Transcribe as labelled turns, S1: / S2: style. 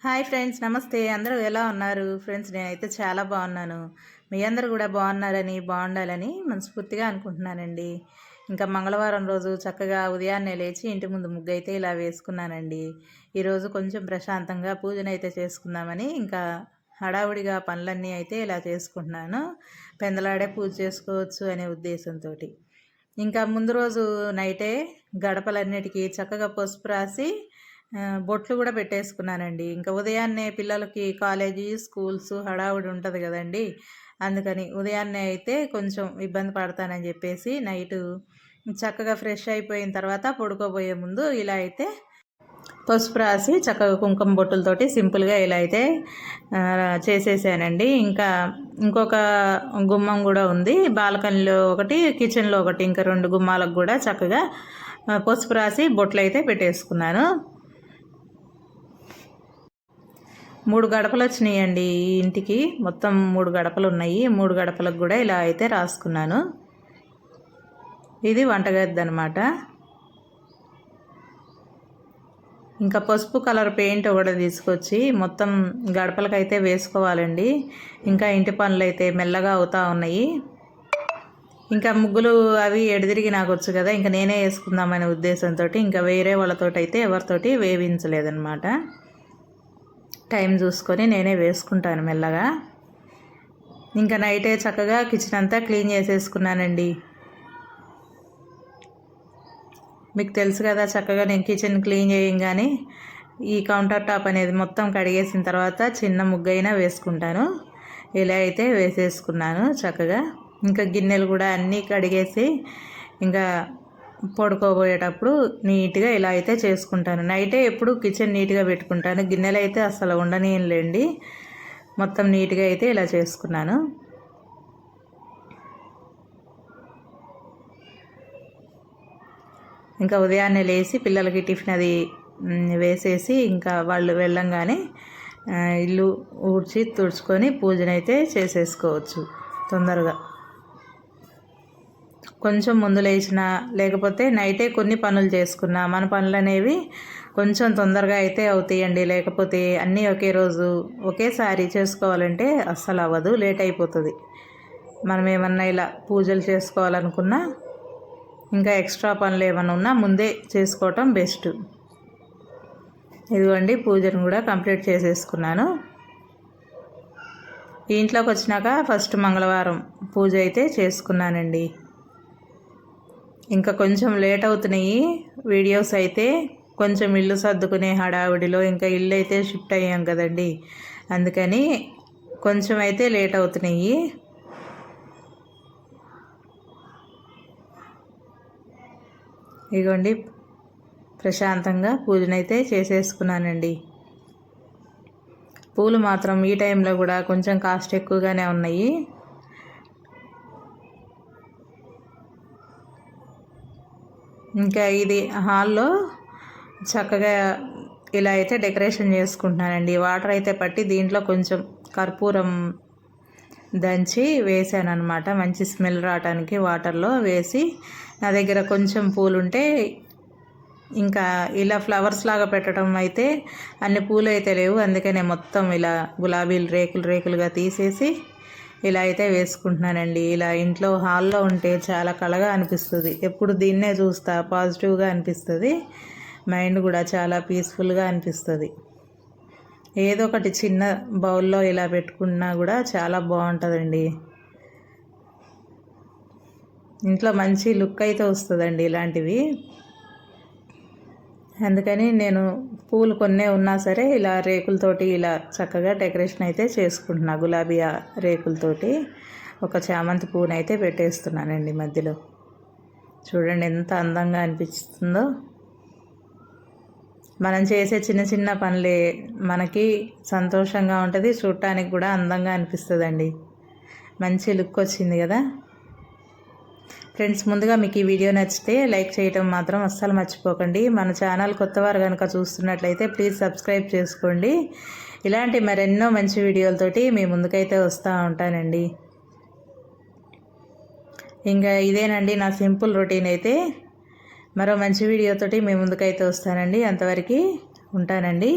S1: Hi friends, నమస్తే. అందరూ ఎలా ఉన్నారు ఫ్రెండ్స్? నేనైతే చాలా బాగున్నాను. మీ అందరూ కూడా బాగున్నారని, బాగుండాలని మనస్ఫూర్తిగా అనుకుంటున్నానండి. ఇంకా మంగళవారం రోజు చక్కగా ఉదయాన్నే లేచి ఇంటి ముందు ముగ్గు అయితే ఇలా వేసుకున్నానండి. ఈరోజు కొంచెం ప్రశాంతంగా పూజనైతే చేసుకుందామని ఇంకా హడావుడిగా పనులన్నీ అయితే ఇలా చేసుకుంటున్నాను. పెందలాడే పూజ చేసుకోవచ్చు అనే ఉద్దేశంతో ఇంకా ముందు రోజు నైటే గడపలన్నిటికీ చక్కగా పసుపు రాసి బొట్లు కూడా పెట్టేసుకున్నానండి. ఇంకా ఉదయాన్నే పిల్లలకి కాలేజీ, స్కూల్స్ హడావుడి ఉంటుంది కదండి. అందుకని ఉదయాన్నే అయితే కొంచెం ఇబ్బంది పడతానని చెప్పేసి నైటు చక్కగా ఫ్రెష్ అయిపోయిన తర్వాత పడుకోబోయే ముందు ఇలా అయితే పసుపు రాసి చక్కగా కుంకుమ బొట్టులతోటి సింపుల్గా ఇలా అయితే చేసేసానండి. ఇంకా ఇంకొక గుమ్మం కూడా ఉంది, బాల్కనీలో ఒకటి, కిచెన్లో ఒకటి, ఇంకా 2 గుమ్మాలకు కూడా చక్కగా పసుపు రాసి బొట్లు అయితే పెట్టేసుకున్నాను. 3 గడపలు వచ్చినాయండి ఈ ఇంటికి. మొత్తం 3 గడపలు ఉన్నాయి. 3 గడపలకు కూడా ఇలా అయితే రాసుకున్నాను. ఇది వంటగది అనమాట. ఇంకా పసుపు కలర్ పెయింట్ ఒకటి తీసుకొచ్చి మొత్తం గడపలకైతే వేసుకోవాలండి. ఇంకా ఇంటి పనులు అయితే మెల్లగా అవుతూ ఉన్నాయి. ఇంకా ముగ్గులు అవి ఎడదిరిగి నాకు వచ్చు కదా, ఇంకా నేనే వేసుకుందామనే ఉద్దేశంతో ఇంకా వేరే వాళ్ళతోటి అయితే ఎవరితోటి వేయించలేదన్నమాట. టైం చూసుకొని నేనే వేసుకుంటాను మెల్లగా. ఇంకా నైటే చక్కగా కిచెన్ అంతా క్లీన్ చేసేసుకున్నానండి. మీకు తెలుసు కదా, చక్కగా నేను కిచెన్ క్లీన్ చేయంగానే ఈ కౌంటర్ టాప్ అనేది మొత్తం కడిగేసిన తర్వాత చిన్న ముగ్గైనా వేసుకుంటాను. ఇలా అయితే వేసేసుకున్నాను చక్కగా. ఇంకా గిన్నెలు కూడా అన్నీ కడిగేసి ఇంకా పడుకోబోయేటప్పుడు నీట్గా ఇలా అయితే చేసుకుంటాను. నైటే ఎప్పుడు కిచెన్ నీట్గా పెట్టుకుంటాను. గిన్నెలు అయితే అసలు ఉండనీయంలేండి. మొత్తం నీట్గా అయితే ఇలా చేసుకున్నాను. ఇంకా ఉదయాన్నే లేచి పిల్లలకి టిఫిన్ అది వేసేసి ఇంకా వాళ్ళు వెళ్ళంగానే ఇల్లు ఊడ్చి తుడుచుకొని పూజనైతే చేసేసుకోవచ్చు తొందరగా. కొంచెం ముందు లేచినా లేకపోతే నైటే కొన్ని పనులు చేసుకున్నా మన పనులు అనేవి కొంచెం తొందరగా అయితే అవుతాయండి. లేకపోతే అన్నీ ఒకే రోజు ఒకేసారి చేసుకోవాలంటే అస్సలు అవ్వదు, లేట్ అయిపోతుంది. మనం ఏమన్నా ఇలా పూజలు చేసుకోవాలనుకున్నా ఇంకా ఎక్స్ట్రా పనులు ఏమైనా ఉన్నా ముందే చేసుకోవటం బెస్ట్. ఇదిగోండి పూజను కూడా కంప్లీట్ చేసేసుకున్నాను. ఇంట్లోకి వచ్చినాక ఫస్ట్ మంగళవారం పూజ అయితే చేసుకున్నానండి. ఇంకా కొంచెం లేట్ అవుతున్నాయి వీడియోస్ అయితే. కొంచెం ఇల్లు సర్దుకునే హడావిడిలో ఇంకా ఇల్లు అయితే షిఫ్ట్ అయ్యాం కదండి, అందుకని కొంచెం అయితే లేట్ అవుతున్నాయి. ఇదిగోండి ప్రశాంతంగా పూజనైతే చేసేసుకున్నానండి. పూలు మాత్రం ఈ టైంలో కూడా కొంచెం కాస్ట్ ఎక్కువగానే ఉన్నాయి. ఇంకా ఇది హాల్లో చక్కగా ఇలా అయితే డెకరేషన్ చేసుకుంటున్నానండి. వాటర్ అయితే పట్టి దీంట్లో కొంచెం కర్పూరం దంచి వేసాను అనమాట, మంచి స్మెల్ రావడానికి. వాటర్లో వేసి నా దగ్గర కొంచెం పూలు ఉంటే ఇంకా ఇలా ఫ్లవర్స్ లాగా పెట్టడం అయితే అన్ని పూలు అయితే లేవు, అందుకనే మొత్తం ఇలా గులాబీలు రేకులుగా తీసేసి ఇలా అయితే వేసుకుంటున్నానండి. ఇలా ఇంట్లో హాల్లో ఉంటే చాలా కళగా అనిపిస్తుంది. ఎప్పుడు దీన్నే చూస్తా, పాజిటివ్గా అనిపిస్తుంది. మైండ్ కూడా చాలా పీస్ఫుల్గా అనిపిస్తుంది. ఏదో ఒకటి చిన్న బౌల్లో ఇలా పెట్టుకున్నా కూడా చాలా బాగుంటుందండి. ఇంట్లో మంచి లుక్ అయితే వస్తుందండి ఇలాంటివి. అందుకని నేను పూలు కొన్నే ఉన్నా సరే ఇలా రేకులతోటి ఇలా చక్కగా డెకరేషన్ అయితే చేసుకుంటున్నా. గులాబీ రేకులతోటి ఒక చామంతి పువ్వుని అయితే పెట్టేస్తున్నానండి మధ్యలో. చూడండి ఎంత అందంగా అనిపిస్తుందో. మనం చేసే చిన్న చిన్న పనులే మనకి సంతోషంగా ఉంటుంది, చూడటానికి కూడా అందంగా అనిపిస్తుందండి. మంచి లుక్ వచ్చింది కదా ఫ్రెండ్స్. ముందుగా మీకు ఈ వీడియో నచ్చితే లైక్ చేయటం మాత్రం అస్సలు మర్చిపోకండి. మన ఛానల్ కొత్తవారు కనుక చూస్తున్నట్లయితే ప్లీజ్ సబ్స్క్రైబ్ చేసుకోండి. ఇలాంటి మరెన్నో మంచి వీడియోలతోటి మీ ముందుకైతే వస్తూ ఉంటానండి. ఇంకా ఇదేనండి నా సింపుల్ రొటీన్ అయితే. మరో మంచి వీడియోతోటి మీ ముందుకైతే వస్తానండి. అంతవరకు ఉంటానండి.